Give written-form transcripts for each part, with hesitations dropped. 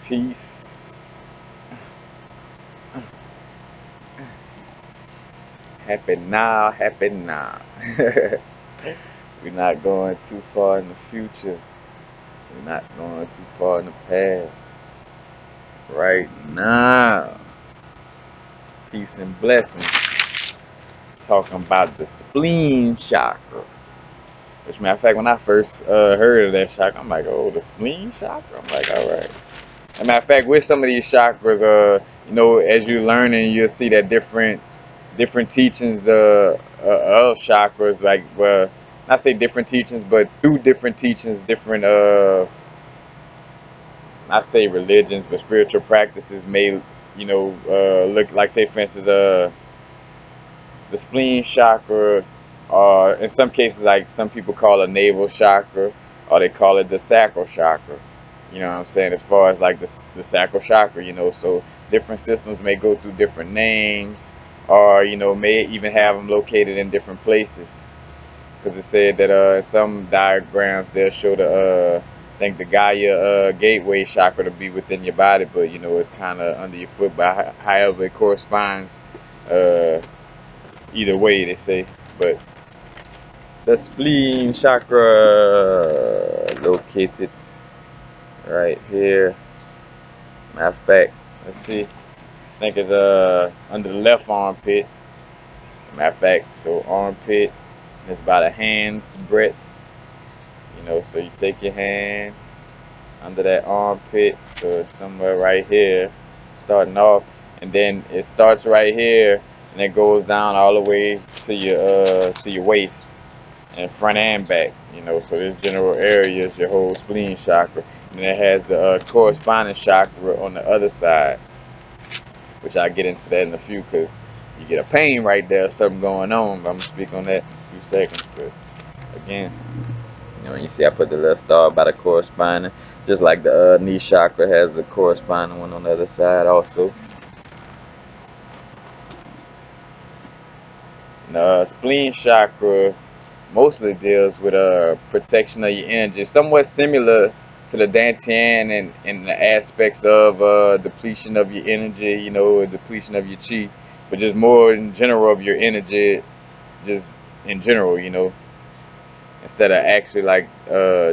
Peace. Happy now, happy now. We're not going too far in the future. We're not going too far in the past. Right now. Peace and blessings. Talking about the spleen chakra. Which, matter of fact, when I first heard of that chakra, I'm like, oh, the spleen chakra? I'm like, all right. As a matter of fact, with some of these chakras, as you learn and you'll see that different teachings of chakras, like, well, not say different teachings, but through different teachings, different not say religions, but spiritual practices may, look like, say, for instance, the spleen chakras are, in some cases, like some people call a navel chakra, or they call it the sacral chakra. You know what I'm saying? As far as like the sacral chakra, so different systems may go through different names, or may even have them located in different places. Because it said that in some diagrams they'll show I think the Gaia gateway chakra to be within your body, but it's kind of under your foot. But however it corresponds, uh, either way they say. But the spleen chakra located right here. Matter of fact, let's see. I think it's under the left armpit. Matter of fact, so armpit, and it's about a hand's breadth. So you take your hand under that armpit, so it's somewhere right here, starting off, and then it starts right here, and it goes down all the way to your waist, and front and back. So this general area is your whole spleen chakra, and it has the corresponding chakra on the other side, which I'll get into that in a few, because you get a pain right there, something going on. But I'm gonna speak on that in a few seconds. But again, you see I put the little star by the corresponding, just like the knee chakra has the corresponding one on the other side also. The spleen chakra mostly deals with protection of your energy, somewhat similar to the dantian and the aspects of depletion of your energy, depletion of your chi, but just more in general of your energy, just in general, instead of actually like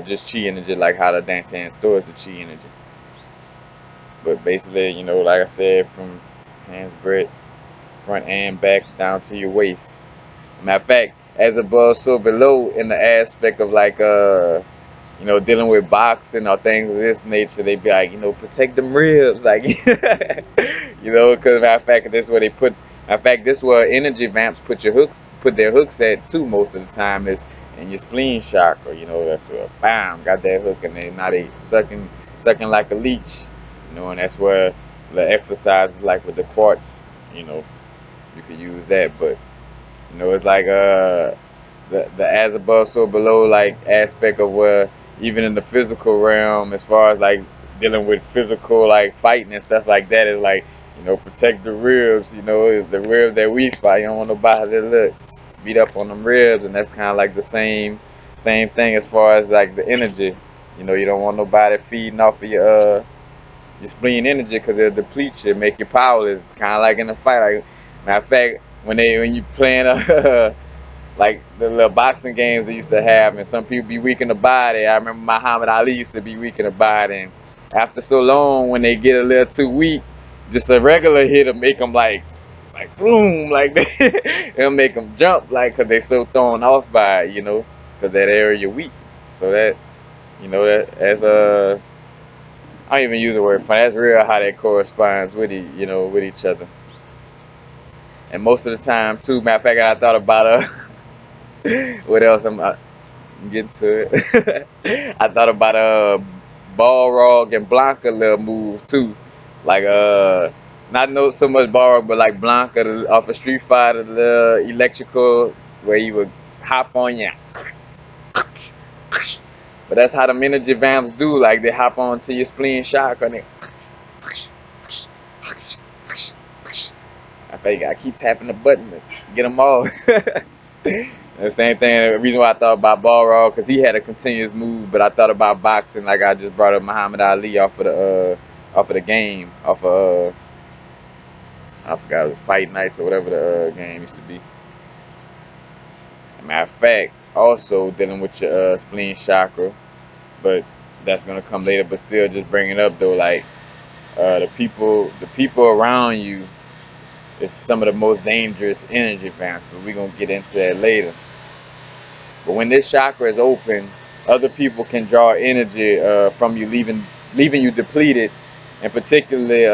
just chi energy, like how the dantian stores the chi energy. But basically, like I said, from hands breadth, front and back down to your waist. Matter of fact, as above, so below, in the aspect of like dealing with boxing or things of this nature, they be like, protect them ribs, like because matter of fact, this is where they put. Matter of fact, this is where energy vamps put their hooks at too. Most of the time is in your spleen chakra. That's where bam, got that hook, and now they sucking like a leech. And that's where the exercises like with the quartz, you could use that, but it's like the as above so below like aspect of where even in the physical realm, as far as like dealing with physical like fighting and stuff like that, is like protect the ribs. The ribs that we fight, you don't want nobody to look beat up on them ribs, and that's kind of like the same thing as far as like the energy. You don't want nobody feeding off of your spleen energy, because it'll deplete you, make you powerless. Kind of like in a fight. Like, matter of fact, when you playing like the little boxing games they used to have, and some people be weak in the body. I remember Muhammad Ali used to be weak in the body, and after so long, when they get a little too weak, just a regular hit will make them like boom, like that. It'll make them jump, like, because they so thrown off by it, because that area weak. So that, that as a I don't even use the word fun. That's real how that corresponds with with each other. And most of the time, too. Matter of fact, I thought about what else I'm getting to it. I thought about Balrog and Blanca little move too, like not no so much Balrog, but like Blanca off of Street Fighter, the electrical where you would hop on you. But that's how the energy vamps do. Like they hop onto your spleen chakra and they I think I keep tapping the button to get them all. The same thing. The reason why I thought about Balrog, because he had a continuous move, but I thought about boxing, like I just brought up Muhammad Ali off of the off of the game, off of I forgot it was Fight Nights or whatever the game used to be. Matter of fact, also dealing with your spleen chakra, but that's gonna come later. But still, just bring it up though, like the people around you is some of the most dangerous energy vamps. But we're gonna get into that later. But when this chakra is open, other people can draw energy from you, leaving you depleted, and particularly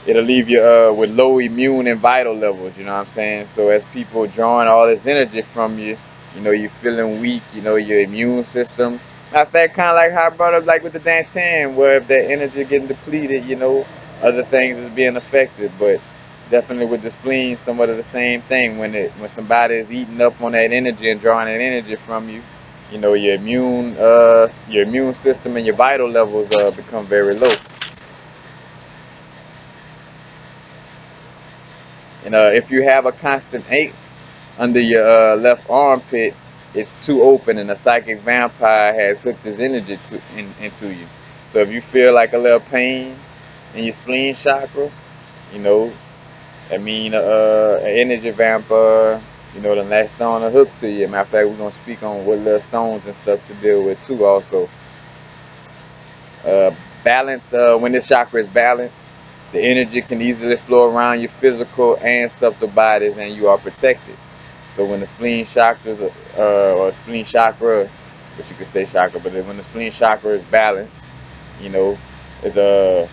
it'll leave you with low immune and vital levels, you know what I'm saying? So as people drawing all this energy from you, you're feeling weak, your immune system. Matter of fact, kind of like how I brought up like with the Dantan, where if that energy getting depleted, other things is being affected. But definitely with the spleen, somewhat of the same thing. When somebody is eating up on that energy and drawing that energy from you, your immune system and your vital levels become very low. And if you have a constant ache under your left armpit, it's too open, and a psychic vampire has hooked his energy into you. So if you feel like a little pain in your spleen chakra, you know, I mean, an energy vampire, the latched stone a hook to you. Matter of fact, we're gonna speak on what little stones and stuff to deal with too. Also, uh, balance. When this chakra is balanced, the energy can easily flow around your physical and subtle bodies, and you are protected. So when the spleen chakras, or spleen chakra, which you could say chakra, but when the spleen chakra is balanced, you know, it's the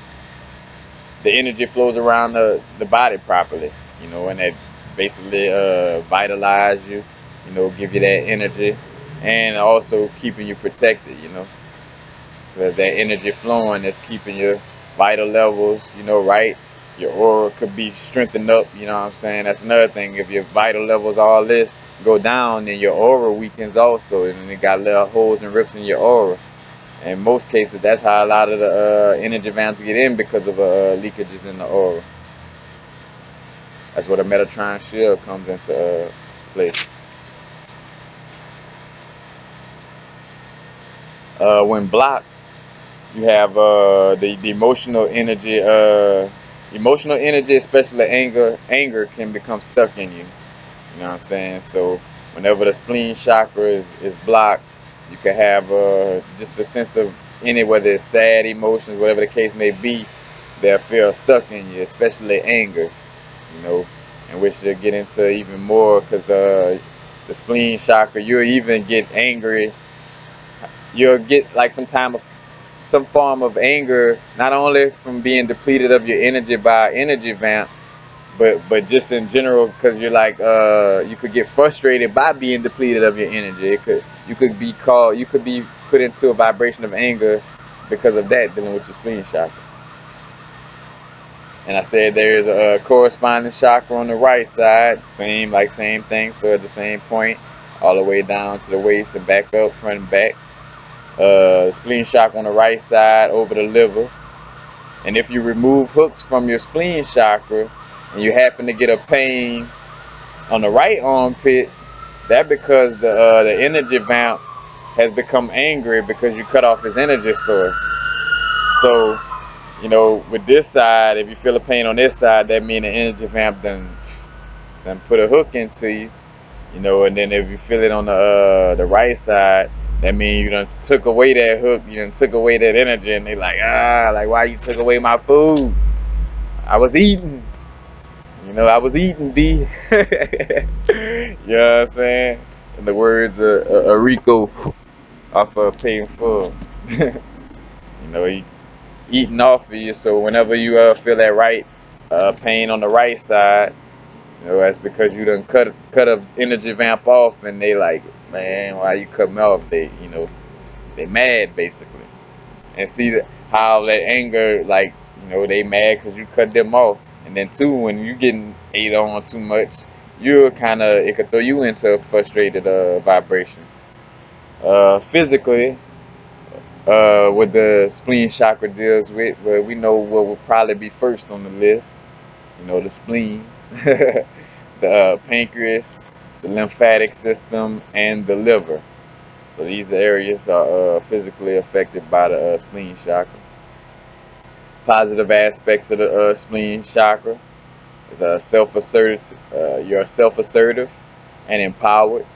energy flows around the body properly, and that basically vitalize you, give you that energy, and also keeping you protected, because that energy flowing is keeping your vital levels, right. Your aura could be strengthened up, you know what I'm saying? That's another thing. If your vital levels, all this, go down, then your aura weakens also, and it got little holes and rips in your aura. In most cases, that's how a lot of the energy vamps get in, because of leakages in the aura. That's where the Metatron shield comes into place. When blocked, you have the emotional energy, especially anger can become stuck in you. You know what I'm saying? So whenever the spleen chakra is blocked, you can have just a sense of whether it's sad emotions, whatever the case may be, they'll feel stuck in you, especially anger, you know, in which they'll get into even more, because the spleen chakra, you'll even get angry. You'll get like some form of anger, not only from being depleted of your energy by energy vamp, but just in general, because you're like you could get frustrated by being depleted of your energy. You could be put into a vibration of anger because of that, dealing with your spleen chakra. And I said there is a corresponding chakra on the right side, same thing. So at the same point, all the way down to the waist and back up, front and back. Spleen chakra on the right side over the liver. And if you remove hooks from your spleen chakra and you happen to get a pain on the right armpit, that because the energy vamp has become angry because you cut off his energy source. So, with this side, if you feel a pain on this side, that means the energy vamp then put a hook into you, and then if you feel it on the right side, that means you done took away that hook, you done took away that energy, and they like why you took away my food? I was eating. I was eating, B. You know what I'm saying? In the words of Rico off of Paying Full. He eating off of you. So whenever you feel that right pain on the right side, that's because you done cut a energy vamp off, and they like, man, why you cut me off? They mad basically. And see how that anger, like, they mad because you cut them off. And then two, when you getting ate on too much, it could throw you into a frustrated vibration. Physically, what the spleen chakra deals with, well, we know what will probably be first on the list. The spleen, the pancreas, the lymphatic system, and the liver. So these areas are physically affected by the spleen chakra. Positive aspects of the spleen chakra is self-assertive. You're self-assertive and empowered.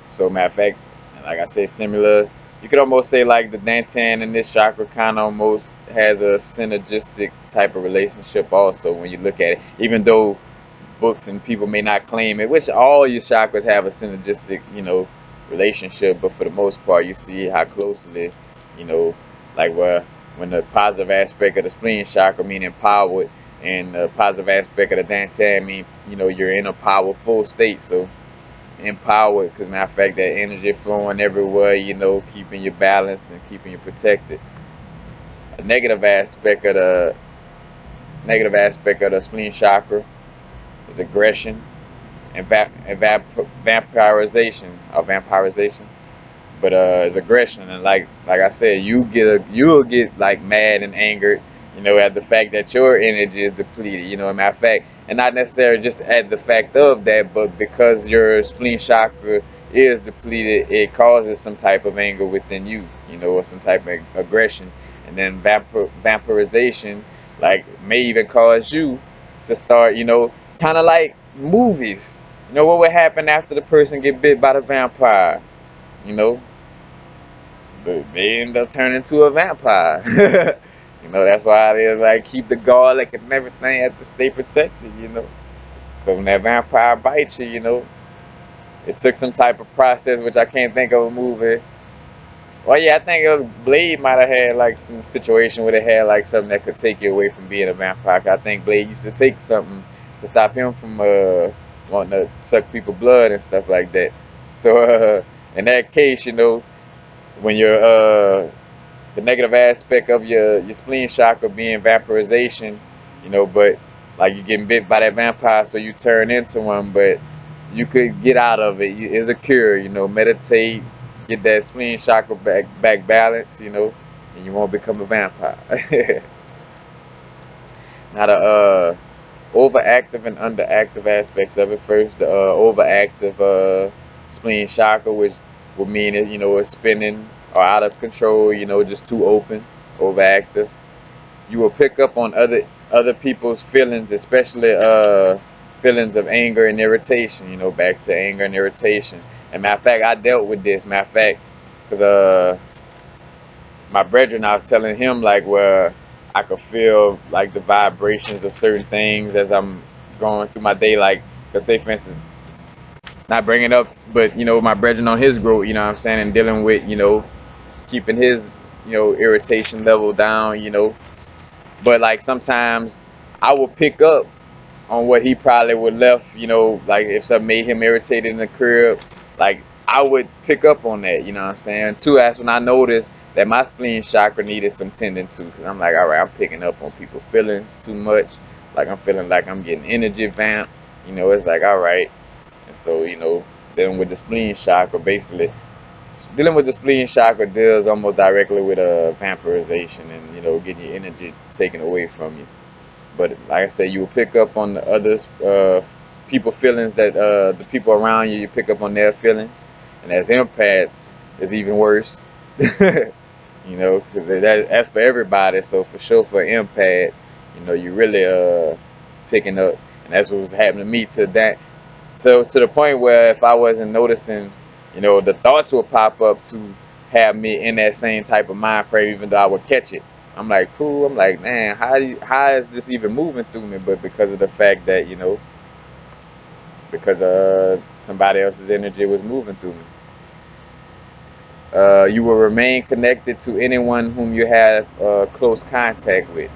So, matter of fact, like I said, similar. You could almost say like the Dantan and this chakra kind of almost has a synergistic type of relationship. Also, when you look at it, even though books and people may not claim it, which all your chakras have a synergistic, relationship, but for the most part, you see how closely, you know, like where when the positive aspect of the spleen chakra mean empowered, and the positive aspect of the Dantan mean, you're in a powerful state. So empowered, because matter of fact, that energy flowing everywhere, keeping you balanced and keeping you protected. A negative aspect of the spleen chakra is aggression and vampirization. But it's aggression, and like I said, you'll get like mad and angered, at the fact that your energy is depleted. Matter of fact, and not necessarily just at the fact of that, but because your spleen chakra is depleted, it causes some type of anger within you, or some type of aggression, and then vampirization, like may even cause you to start, kind of like movies. What would happen after the person get bit by the vampire? You know, but they end up turning into a vampire. That's why they like keep the garlic and everything have to stay protected. Because when that vampire bites you, it took some type of process, which I can't think of a movie. Well, yeah, I think it was Blade might have had like some situation where they had like something that could take you away from being a vampire. 'Cause I think Blade used to take something to stop him from wanting to suck people's blood and stuff like that. So in that case, when you're the negative aspect of your spleen chakra being vampirization, but like you're getting bit by that vampire, so you turn into one, but you could get out of it. It's a cure, meditate, get that spleen chakra back balance, and you won't become a vampire. Now the overactive and underactive aspects of it. First, the overactive spleen chakra, which would mean it, it's spinning or out of control, just too open, overactive. You will pick up on other people's feelings, especially feelings of anger and irritation. Back to anger and irritation. And matter of fact, I dealt with this. Matter of fact, because my brethren, I was telling him like where I could feel like the vibrations of certain things as I'm going through my day. Like, cause say for instance, not bringing up, but my brethren on his growth, what I'm saying, and dealing with, keeping his, irritation level down, But like sometimes I will pick up on what he probably would left, like if something made him irritated in the crib, like I would pick up on that, what I'm saying? Too, that's when I noticed that my spleen chakra needed some tending to, because I'm like, all right, I'm picking up on people's feelings too much. Like I'm feeling like I'm getting energy vamp, it's like, all right. And so, dealing with the spleen chakra, basically, dealing with the spleen chakra deals almost directly with vampirization and, getting your energy taken away from you. But like I said, you will pick up on the others, people feelings that the people around you. You pick up on their feelings, and as empaths, it's even worse. Because that's for everybody. So for sure, for an empath, you really picking up, and that's what was happening to me to that. So to the point where if I wasn't noticing, the thoughts would pop up to have me in that same type of mind frame, even though I would catch it. I'm like, cool. I'm like, man, how is this even moving through me? But because of the fact that because somebody else's energy was moving through me. You will remain connected to anyone whom you have close contact with.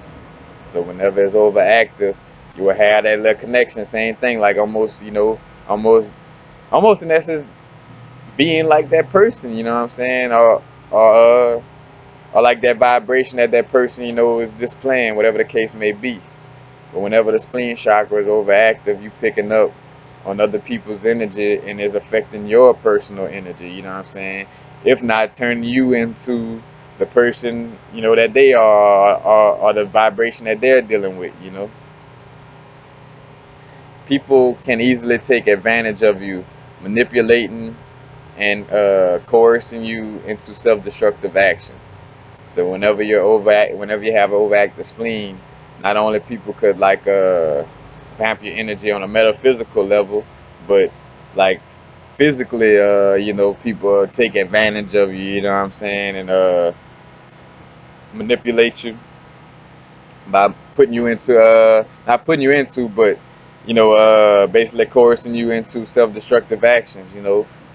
So whenever it's overactive, you will have that little connection. Same thing, like almost, almost, almost in essence, being like that person. You know what I'm saying? Or like that vibration that that person, is displaying, whatever the case may be. But whenever the spleen chakra is overactive, you picking up on other people's energy and is affecting your personal energy, you know what I'm saying? If not turning you into the person, that they are, or the vibration that they're dealing with. People can easily take advantage of you, manipulating and coercing you into self-destructive actions. So whenever you have an overactive spleen, not only people could like vamp your energy on a metaphysical level, but like physically, people take advantage of you. You know what I'm saying, and manipulate you by putting you into not putting you into, but basically coercing you into self-destructive actions.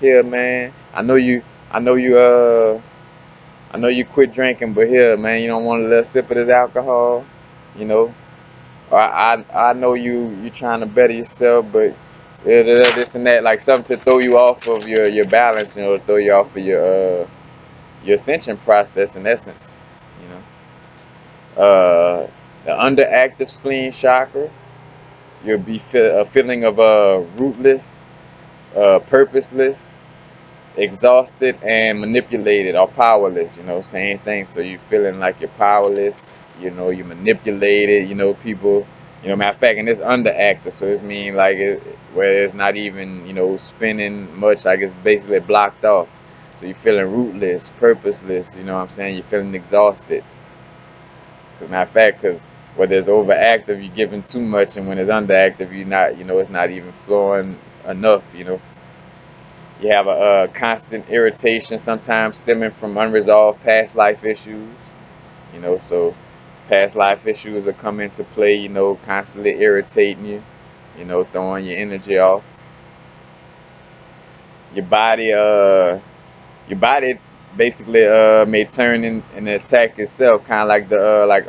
Here, man, I know you, I know you quit drinking, but here, man, you don't want a little sip of this alcohol, you know. Or I know you trying to better yourself, but this and that, like something to throw you off of your balance, throw you off of your ascension process in essence, you know. The underactive spleen chakra, you'll be a feeling of rootless, purposeless, exhausted, and manipulated or powerless. Same thing. So you feeling like you're powerless. You're manipulated. People. Matter of fact, and it's underactive, so it's mean like where it's not even spinning much. Like it's basically blocked off. So you're feeling rootless, purposeless. You know what I'm saying? You're feeling exhausted. Cause matter of fact, because where there's overactive, you're giving too much, and when it's underactive, you're not. It's not even flowing enough. You have a constant irritation, sometimes stemming from unresolved past life issues. So past life issues will come into play. Constantly irritating you. Throwing your energy off. Your body, your body basically may turn in and attack itself, kind of like the like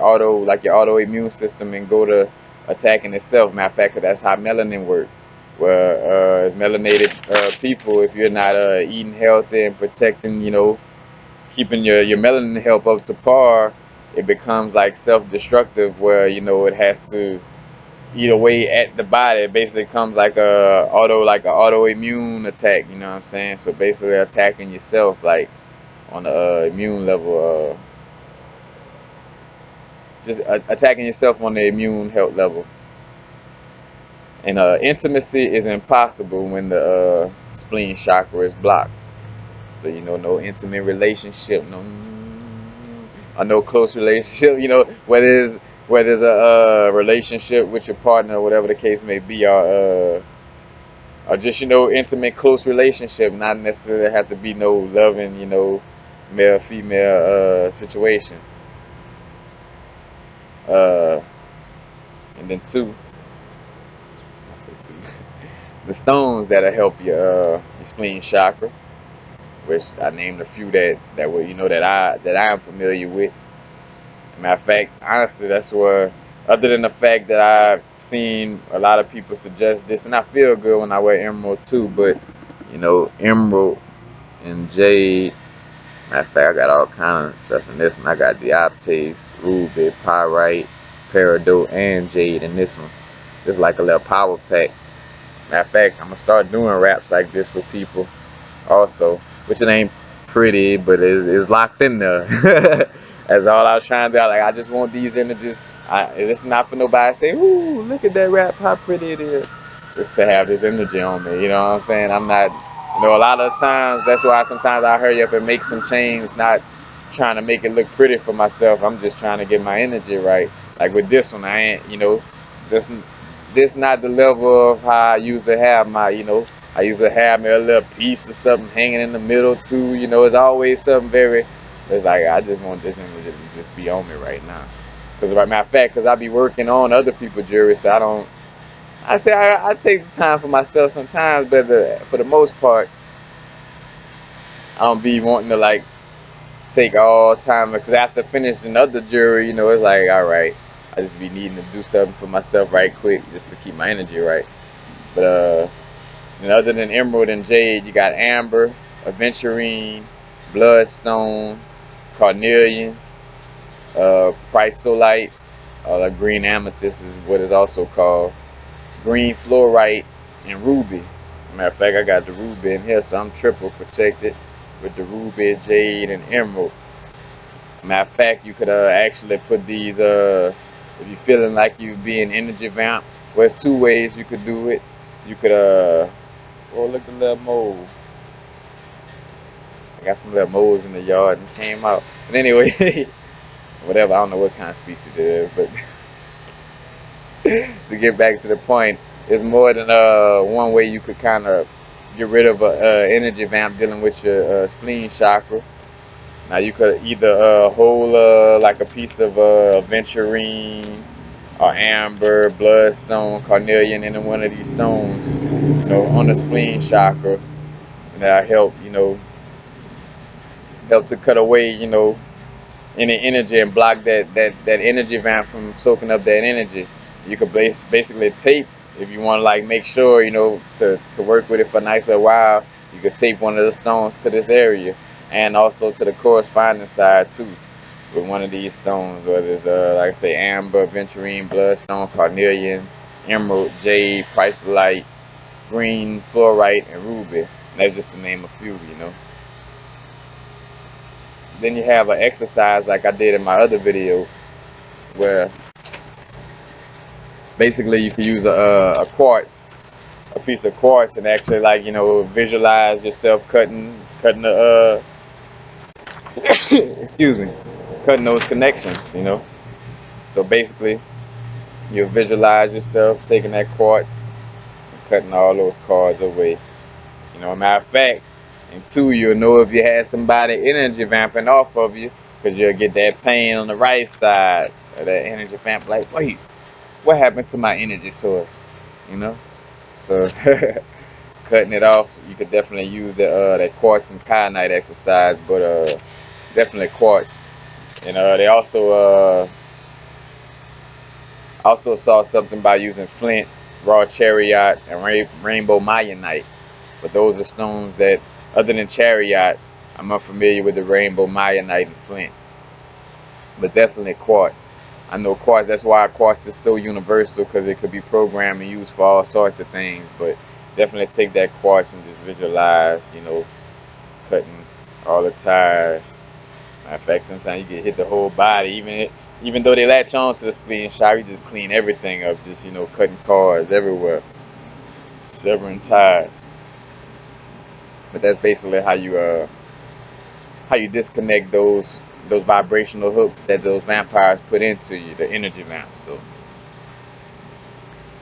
your autoimmune system, and go to attacking itself. Matter of fact, that's how melanin works. Where as melanated people, if you're not eating healthy and protecting, keeping your melanin health up to par, it becomes like self-destructive, where it has to eat away at the body. It basically comes like a autoimmune attack. You know what I'm saying? So basically attacking yourself, like on the immune level, just attacking yourself on the immune health level. And intimacy is impossible when the spleen chakra is blocked. So no intimate relationship, no close relationship. Whether it's a relationship with your partner, or whatever the case may be, or just intimate, close relationship. Not necessarily have to be no loving, male female situation. Uh, and then I say two, the stones that'll help your spleen chakra, which I named a few that were that I'm familiar with. Matter of fact, honestly, that's where, other than the fact that I've seen a lot of people suggest this, and I feel good when I wear emerald too, but emerald and jade. Matter of fact, I got all kind of stuff in this one. I got dioptase, ruby, pyrite, peridot, and jade in this one. It's like a little power pack. Matter of fact, I'm gonna start doing raps like this with people also, which it ain't pretty, but it's locked in there. That's all I was trying to do. Like, I just want these images. It's not for nobody to say, "Ooh, look at that rap, how pretty it is." Just to have this energy on me. You know what I'm saying? I'm not, a lot of times, that's why sometimes I hurry up and make some change, not trying to make it look pretty for myself. I'm just trying to get my energy right. Like with this one, I ain't, this this not the level of how I usually have my, I usually have me a little piece of something hanging in the middle too. It's always something very. It's like I just want this image to just be on me right now. Because, right, matter of fact, because I be working on other people's jewelry, so I don't. I say I take the time for myself sometimes, but for the most part, I don't be wanting to like take all time, because after finishing other jewelry, it's like, all right, I just be needing to do something for myself right quick just to keep my energy right. But and other than emerald and jade, you got amber, aventurine, bloodstone, carnelian, chrysolite, like green amethyst is what it's also called, green fluorite, and ruby. Matter of fact, I got the ruby in here, so I'm triple protected with the ruby, jade, and emerald. Matter of fact, you could actually put these, if you're feeling like you being energy vamp, well, there's two ways you could do it. You could, oh, look at the little mole. I got some little moles in the yard and came out. But anyway, whatever. I don't know what kind of species it is, but to get back to the point, it's more than one way you could kind of get rid of a energy vamp dealing with your spleen chakra. Now you could either hold like a piece of aventurine or amber, bloodstone, carnelian, any one of these stones, on the spleen chakra, and that help, help to cut away, any energy and block that energy vamp from soaking up that energy. You could basically tape if you want to like make sure to work with it for a nice little while. You could tape one of the stones to this area and also to the corresponding side too with one of these stones, whether it's like I say amber, aventurine, bloodstone, carnelian, emerald, jade, chrysolite, green, fluorite, and ruby. That's just to name a few. Then you have an exercise like I did in my other video where basically you can use a quartz, a piece of quartz, and actually like visualize yourself cutting the excuse me, cutting those connections. So basically you visualize yourself taking that quartz and cutting all those cards away. Matter of fact, and two, you'll know if you had somebody energy vamping off of you, because you'll get that pain on the right side of that energy vamp. Like, wait, what happened to my energy source? You know. So cutting it off, you could definitely use that quartz and kyanite exercise, but definitely quartz. And they also saw something by using flint, raw chariot, and rainbow Mayanite. But those are stones that, other than chariot, I'm unfamiliar with the rainbow Mayanite and flint. But definitely quartz. I know quartz, that's why quartz is so universal, because it could be programmed and used for all sorts of things. But definitely take that quartz and just visualize, cutting all the tires. Matter of fact, sometimes you get hit the whole body, even though they latch on to the spleen chakra, you just clean everything up, just cutting cars everywhere, severing tires. But that's basically how you disconnect those vibrational hooks that those vampires put into you, the energy vamps. So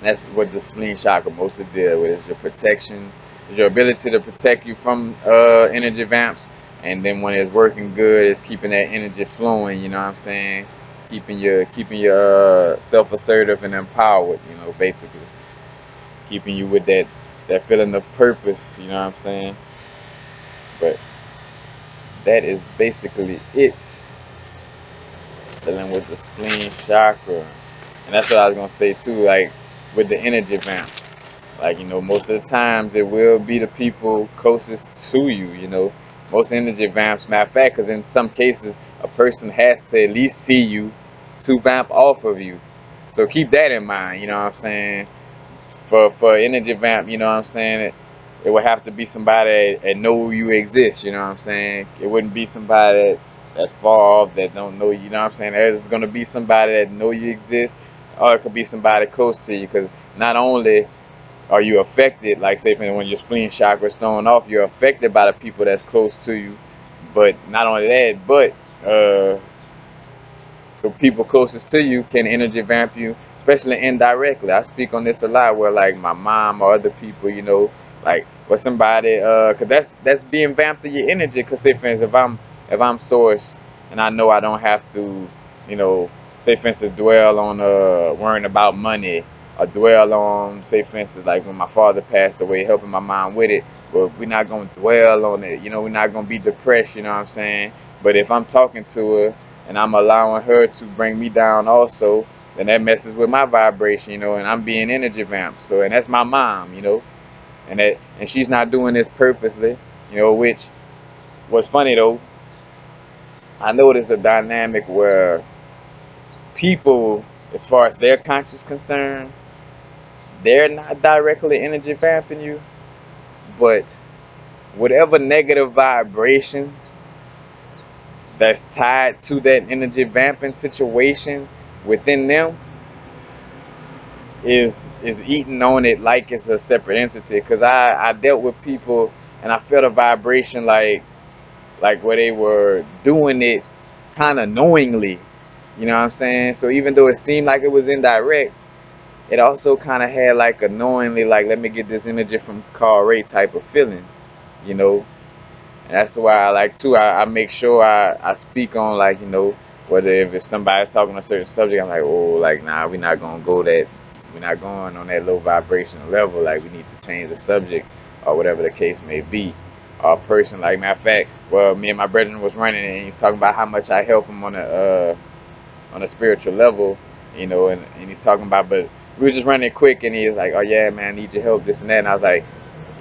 that's what the spleen chakra mostly deal with, is your protection, is your ability to protect you from energy vamps. And then when it's working good, it's keeping that energy flowing, you know what I'm saying? Keeping your self-assertive and empowered, basically. Keeping you with that feeling of purpose, you know what I'm saying? But that is basically it, dealing with the spleen chakra. And that's what I was gonna say too, like with the energy vamps. Like, most of the times it will be the people closest to you. Most energy vamps, matter of fact, because in some cases a person has to at least see you to vamp off of you. So keep that in mind, you know what I'm saying? For energy vamp, you know what I'm saying? It would have to be somebody that know you exist, you know what I'm saying? It wouldn't be somebody that's far off that don't know you know what I'm saying? There's gonna be somebody that know you exist, or it could be somebody close to you, because not only are you affected, like say when your spleen chakra is thrown off, you're affected by the people that's close to you. But not only that, but the people closest to you can energy vamp you, especially indirectly. I speak on this a lot, where like my mom or other people, like or somebody, cause that's being vamped through your energy. Cause say for instance, if I'm source and I know I don't have to, you know, say for instance, dwell on worrying about money, or dwell on, say for instance, like when my father passed away, helping my mom with it. But we're not gonna dwell on it, we're not gonna be depressed, you know what I'm saying? But if I'm talking to her and I'm allowing her to bring me down also, then that messes with my vibration, and I'm being energy vamped. So, and that's my mom, and she's not doing this purposely, which was funny though. I noticed a dynamic where people, as far as their conscious concern, they're not directly energy vamping you, but whatever negative vibration that's tied to that energy vamping situation within them is eating on it like it's a separate entity. Because I dealt with people and I felt a vibration like like where they were doing it kind of knowingly. You know what I'm saying? So even though it seemed like it was indirect, it also kind of had like a knowingly, like, let me get this energy from Carl Ray type of feeling, you know. And that's why I like too. I make sure I speak on, like, whether if it's somebody talking a certain subject, I'm like, oh, like, nah, we're not gonna go that, we're not going on that low vibrational level. Like, we need to change the subject or whatever the case may be. Or a person, like, matter of fact, well, me and my brethren was running and he's talking about how much I help him on a spiritual level, and he's talking about, but we were just running quick, and he was like, oh yeah, man, I need your help, this and that, and I was like,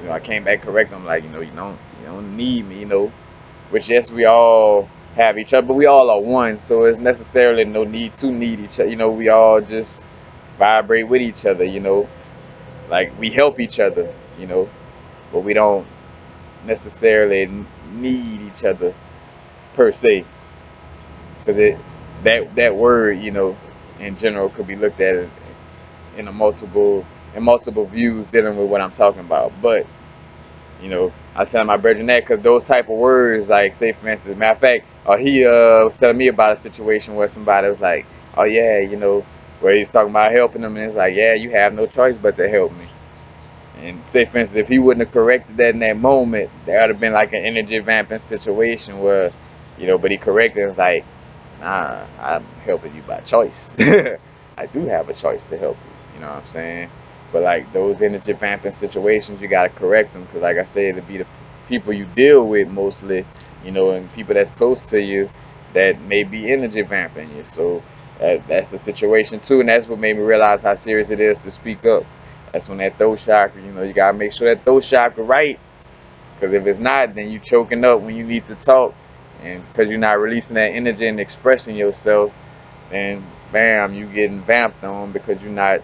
I came back correct him, like, you don't need me, which, yes, we all have each other, but we all are one, so it's necessarily no need to need each other. We all just vibrate with each other, like we help each other, but we don't necessarily need each other per se, because that word, in general, could be looked at in multiple views dealing with what I'm talking about. But I said my brethren that, because those type of words, like, say for instance, matter of fact, he was telling me about a situation where somebody was like, oh yeah, where he's talking about helping them, and it's like, yeah, you have no choice but to help me. And say for instance, if he wouldn't have corrected that in that moment, there would have been like an energy vamping situation where, but he corrected it. Was like, nah, I'm helping you by choice. I do have a choice to help you. You know what I'm saying? But like those energy vamping situations, you gotta correct them, because, like I said, it'll be the people you deal with mostly, and people that's close to you that may be energy vamping you. So that's a situation too, and that's what made me realize how serious it is to speak up. That's when that throat chakra, you gotta make sure that throat chakra right, because if it's not, then you choking up when you need to talk, and because you're not releasing that energy and expressing yourself, and bam, you getting vamped on, because you're not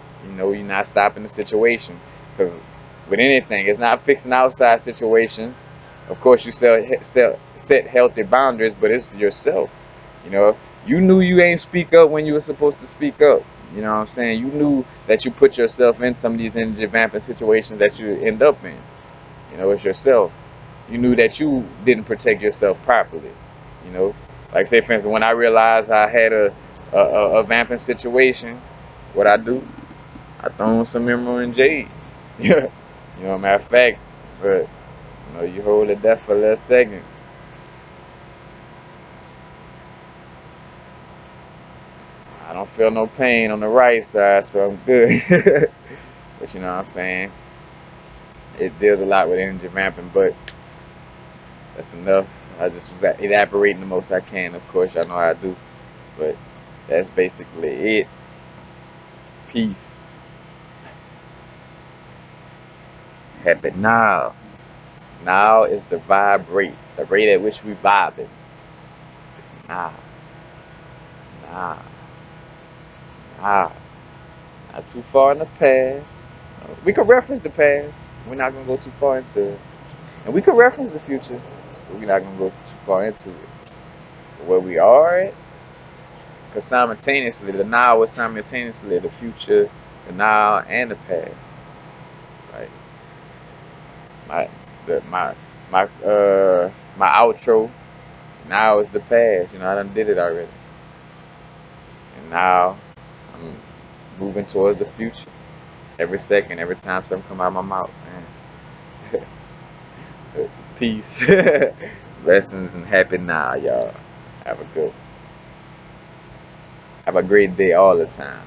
stopping the situation. Because with anything, it's not fixing outside situations. Of course, you set healthy boundaries, but it's yourself. You know, you knew you ain't speak up when you were supposed to speak up. You know what I'm saying? You knew that you put yourself in some of these energy vamping situations that you end up in. It's yourself. You knew that you didn't protect yourself properly. You know, like, say for instance, when I realized I had a vamping situation, what I do, I throw in some emerald and jade. Matter of fact, but you hold it there for a little second. I don't feel no pain on the right side, so I'm good. But you know what I'm saying? It deals a lot with energy vamping, but that's enough. I just was elaborating the most I can. Of course, y'all know how I do. But that's basically it. Peace. Happy now. Now is the vibrate. The rate at which we vibing. It's now. Now. Now. Not too far in the past. We could reference the past. We're not gonna go too far into it. And we could reference the future, but we're not gonna go too far into it. But where we are at, because simultaneously, the now is simultaneously the future, the now, and the past. Like my the my outro now is the past. I done did it already, and now I'm moving towards the future. Every second, every time something come out of my mouth, man. Peace, blessings, and happy now, y'all. Have a great day all the time.